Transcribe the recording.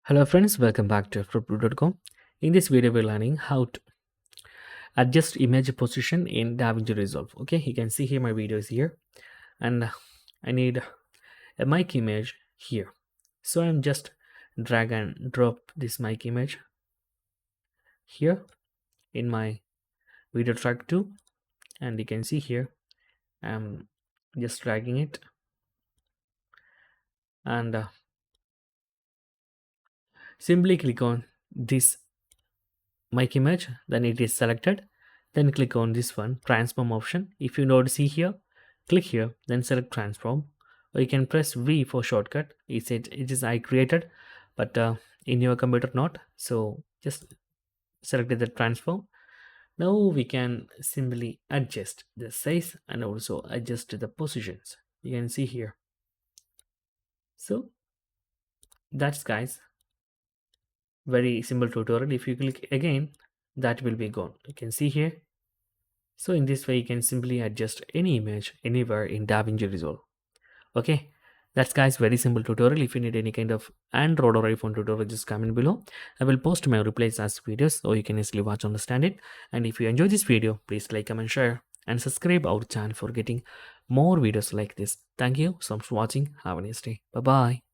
Hello friends, welcome back to Ftopreview.com. In this video, we're learning how to adjust image position in DaVinci Resolve. Okay, you can see here my video is here, and I need a mic image here. So I'm just drag and drop this mic image here in my video track 2, and you can see here I'm just dragging it and simply click on this mic image, then it is selected. Then click on this one transform option. If you not see here, click here, then select transform, or you can press V for shortcut. It is I created, but in your computer not, so just select the transform. Now we can simply adjust the size and also adjust the positions. You can see here. So that's guys, very simple tutorial. If you click again, that will be gone. You can see here. So in this way, you can simply adjust any image anywhere in DaVinci Resolve. Okay, that's guys very simple tutorial. If you need any kind of Android or iPhone tutorial, just comment below. I will post my replies as videos so you can easily watch, understand it. And if you enjoy this video, please like, comment, share, and subscribe our channel for getting more videos like this. Thank you so much for watching. Have a nice day. Bye bye.